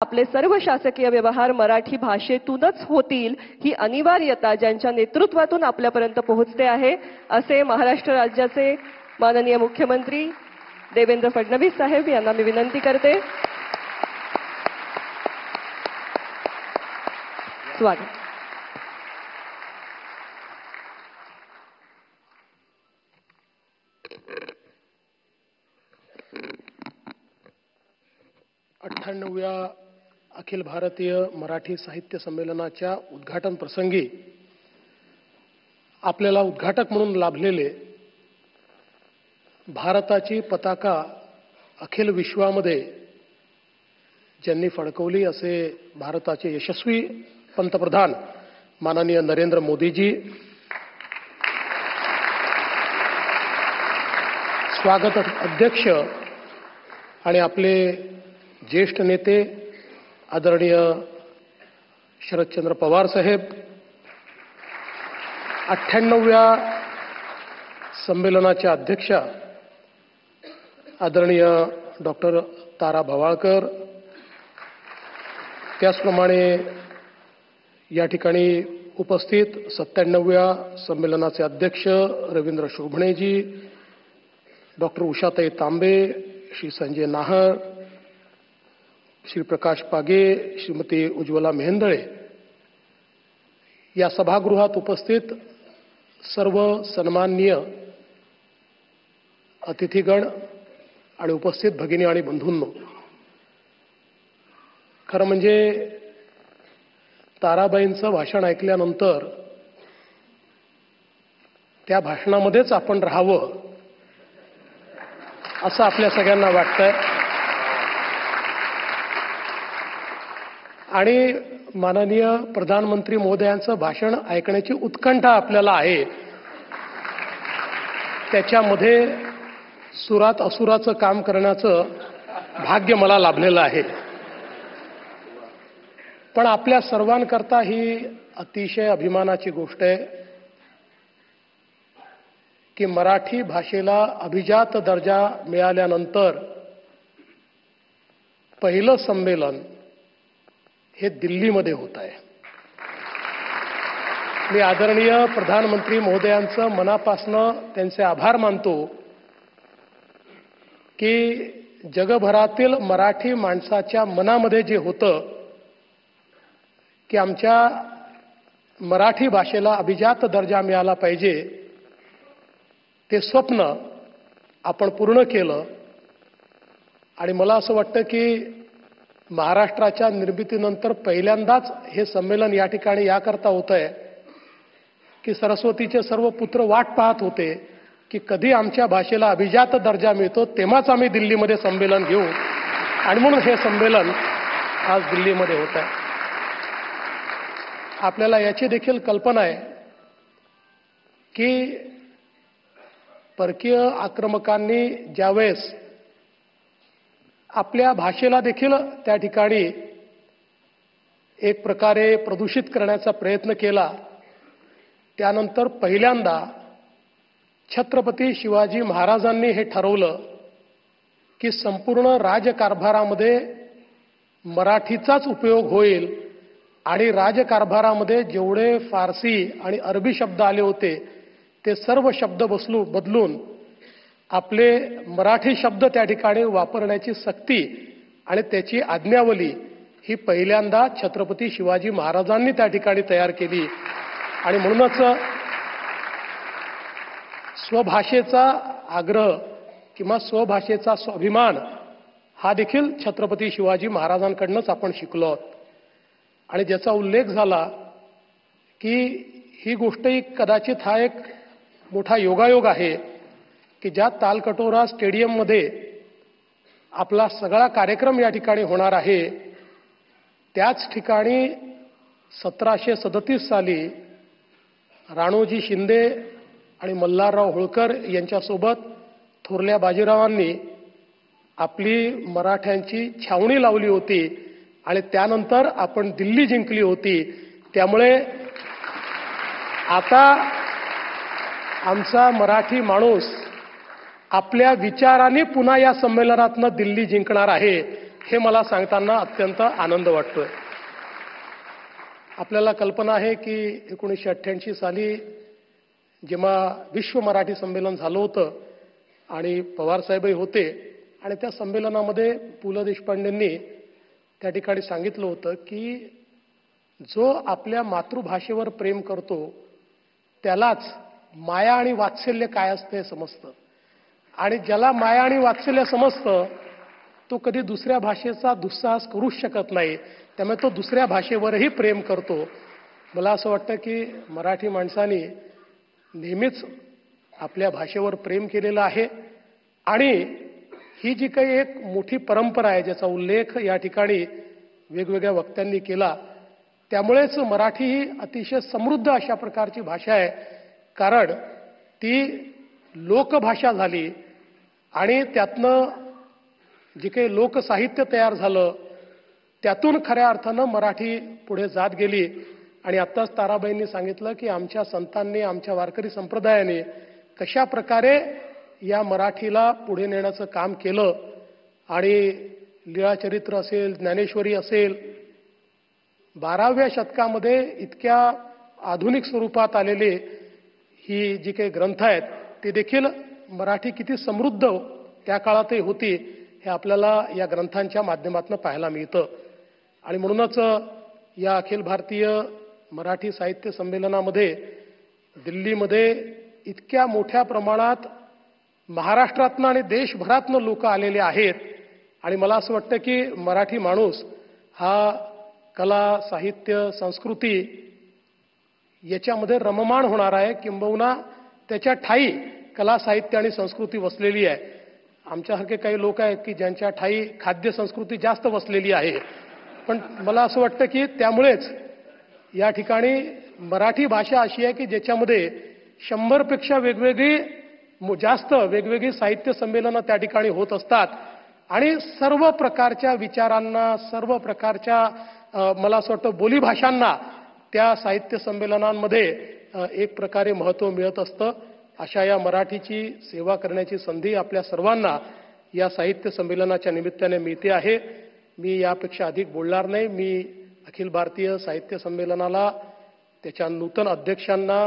आपले सर्व शासकीय व्यवहार मराठी भाषेतूनच होतील ही अनिवार्यता ज्यांच्या नेतृत्वातून आपल्यापर्यंत पोहोचते आहे असे महाराष्ट्र राज्याचे माननीय मुख्यमंत्री देवेंद्र फडणवीस साहेब यांना मी विनंती करते. स्वागत. अखिल भारतीय मराठी साहित्य संमेलनाच्या उद्घाटन प्रसंगी आपल्याला उद्घाटक म्हणून लाभलेले भारताची पताका अखिल विश्वामध्ये ज्यांनी फडकवली असे भारताचे यशस्वी पंतप्रधान माननीय नरेंद्र मोदीजी, स्वागत अध्यक्ष आणि आपले ज्येष्ठ नेते आदरणीय शरदचंद्र पवार साहेब, 98व्या संमेलनाच्या अध्यक्षा आदरणीय डॉक्टर तारा भवाळकर, त्याचप्रमाणे या ठिकाणी उपस्थित 97व्या संमेलनाचे अध्यक्ष रवींद्र शोभणेजी, डॉक्टर उषाताई तांबे, श्री संजय नाहर, श्री प्रकाश पागे, श्रीमती उज्ज्वला मेहेंदळे, या सभागृहात उपस्थित सर्व सन्माननीय अतिथीगण आणि उपस्थित भगिनी आणि बंधूंनो, खरं म्हणजे ताराबाईंचं भाषण ऐकल्यानंतर त्या भाषणामध्येच आपण राहावं असं आपल्या सगळ्यांना वाटतंय आणि माननीय प्रधानमंत्री महोदयांचं भाषण ऐकण्याची उत्कंठा आपल्याला आहे. त्याच्यामध्ये सुरात असुराचं काम करण्याचं भाग्य मला लाभलेलं आहे. पण आपल्या सर्वांकरता ही अतिशय अभिमानाची गोष्ट आहे की मराठी भाषेला अभिजात दर्जा मिळाल्यानंतर पहिलं संमेलन हे दिल्लीमध्ये होत आहे. मी आदरणीय प्रधानमंत्री महोदयांचं मनापासनं त्यांचे आभार मानतो की जगभरातील मराठी माणसाच्या मनामध्ये जे होतं की आमच्या मराठी भाषेला अभिजात दर्जा मिळाला पाहिजे, ते स्वप्न आपण पूर्ण केलं. आणि मला असं वाटतं की महाराष्ट्राच्या निर्मितीनंतर पहिल्यांदाच हे संमेलन या ठिकाणी याकरता होत आहे की सरस्वतीचे सर्व पुत्र वाट पाहत होते की कधी आमच्या भाषेला अभिजात दर्जा मिळतो, तेव्हाच आम्ही दिल्लीमध्ये संमेलन घेऊ. आणि म्हणून हे संमेलन आज दिल्लीमध्ये होत आहे. आपल्याला याची देखील कल्पना आहे की परकीय आक्रमकांनी ज्यावेळेस आपल्या भाषेला देखील त्या ठिकाणी एक प्रकारे प्रदूषित करण्याचा प्रयत्न केला, त्यानंतर पहिल्यांदा छत्रपती शिवाजी महाराजांनी हे ठरवलं की संपूर्ण राजकारभारामध्ये मराठीचाच उपयोग होईल आणि राजकारभारामध्ये जेवढे फारसी आणि अरबी शब्द आले होते ते सर्व शब्द बदलून आपले मराठी शब्द त्या ठिकाणी वापरण्याची सक्ती आणि त्याची आज्ञावली ही पहिल्यांदा छत्रपती शिवाजी महाराजांनी त्या ठिकाणी तयार केली. आणि म्हणूनच स्वभाषेचा आग्रह किंवा स्वभाषेचा स्वाभिमान हा देखील छत्रपती शिवाजी महाराजांकडूनच आपण शिकलो आहोत. आणि ज्याचा उल्लेख झाला की ही गोष्टही कदाचित हा एक मोठा योगायोग आहे की ज्या तालकटोरा स्टेडियममध्ये आपला सगळा कार्यक्रम या ठिकाणी होणार आहे, त्याच ठिकाणी 1737 साली राणोजी शिंदे आणि मल्हारराव होळकर यांच्यासोबत थोरल्या बाजीरावांनी आपली मराठ्यांची छावणी लावली होती आणि त्यानंतर आपण दिल्ली जिंकली होती. त्यामुळे आता आमचा मराठी माणूस आपल्या विचारांनी पुन्हा या संमेलनातनं दिल्ली जिंकणार आहे हे मला सांगताना अत्यंत आनंद वाटतोय. आपल्याला कल्पना आहे की 1988 साली जेव्हा विश्व मराठी संमेलन झालं होतं आणि पवारसाहेबही होते आणि त्या संमेलनामध्ये पु ल देशपांडेंनी त्या ठिकाणी सांगितलं होतं की जो आपल्या मातृभाषेवर प्रेम करतो त्यालाच माया आणि वात्सल्य काय असतं हे समजतं आणि ज्याला माया आणि वात्सल्य समजतं तो कधी दुसऱ्या भाषेचा दुस्साहस करूच शकत नाही. त्यामुळे तो दुसऱ्या भाषेवरही प्रेम करतो. मला असं वाटतं की मराठी माणसांनी नेहमीच आपल्या भाषेवर प्रेम केलेलं आहे आणि ही जी काही एक मोठी परंपरा आहे ज्याचा उल्लेख या ठिकाणी वेगवेगळ्या वक्त्यांनी केला त्यामुळेच मराठी ही अतिशय समृद्ध अशा प्रकारची भाषा आहे. कारण ती लोकभाषा झाली आणि त्यातनं जे काही लोकसाहित्य तयार झालं त्यातून खऱ्या अर्थानं मराठी पुढे जात गेली. आणि आत्ताच ताराबाईंनी सांगितलं की आमच्या संतांनी आमच्या वारकरी संप्रदायाने कशा प्रकारे या मराठीला पुढे नेण्याचं काम केलं आणि लीळाचरित्र असेल, ज्ञानेश्वरी असेल, 12व्या शतकामध्ये इतक्या आधुनिक स्वरूपात आलेले ही जी काही ग्रंथ आहेत ते देखील मराठी किती समृद्ध त्या काळातही होती हे आपल्याला या ग्रंथांच्या माध्यमातून पाहायला मिळतं. आणि म्हणूनच या अखिल भारतीय मराठी साहित्य संमेलनामध्ये दिल्लीमध्ये इतक्या मोठ्या प्रमाणात महाराष्ट्रातनं आणि देशभरातनं लोक आलेले आहेत आणि मला असं वाटतं की मराठी माणूस हा कला, साहित्य, संस्कृती याच्यामध्ये रममाण होणार आहे. किंबहुना त्याच्या ठायी कला, साहित्य आणि संस्कृती वसलेली आहे. आमच्यासारखे काही लोक आहेत की ज्यांच्या ठायी खाद्य संस्कृती जास्त वसलेली आहे. पण मला असं वाटतं की त्यामुळेच या ठिकाणी मराठी भाषा अशी आहे की ज्याच्यामध्ये 100पेक्षा जास्त वेगवेगळी साहित्य संमेलनं त्या ठिकाणी होत असतात आणि सर्व प्रकारच्या विचारांना, सर्व प्रकारच्या मला असं वाटतं बोलीभाषांना त्या साहित्य संमेलनांमध्ये एक प्रकारे महत्त्व मिळत असतं. अशा या मराठीची सेवा करण्याची संधी आपल्या सर्वांना या साहित्य संमेलनाच्या निमित्ताने मिळते आहे. मी यापेक्षा अधिक बोलणार नाही. मी अखिल भारतीय साहित्य संमेलनाला, त्याच्या नूतन अध्यक्षांना,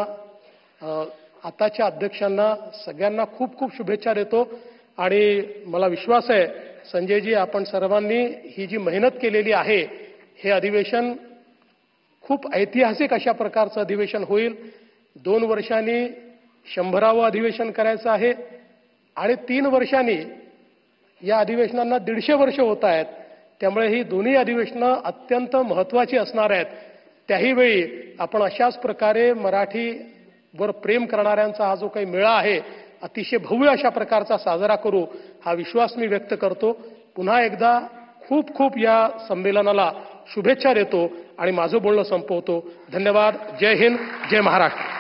आताच्या अध्यक्षांना सगळ्यांना खूप खूप शुभेच्छा देतो आणि मला विश्वास आहे संजयजी आपण सर्वांनी ही जी मेहनत केलेली आहे हे अधिवेशन खूप ऐतिहासिक अशा प्रकारचं अधिवेशन होईल. 2 वर्षांनी 100वे अधिवेशन करायचं आहे आणि 3 वर्षांनी या अधिवेशनांना 150 वर्ष होत आहेत. त्यामुळे ही दोन्ही अधिवेशनं अत्यंत महत्त्वाची असणार आहेत. त्याही वेळी आपण अशाच प्रकारे मराठीवर प्रेम करणाऱ्यांचा हा जो काही मेळा आहे अतिशय भव्य अशा प्रकारचा साजरा करू हा विश्वास मी व्यक्त करतो. पुन्हा एकदा खूप खूप या संमेलनाला शुभेच्छा देतो आणि माझं बोलणं संपवतो. धन्यवाद. जय हिंद, जय महाराष्ट्र.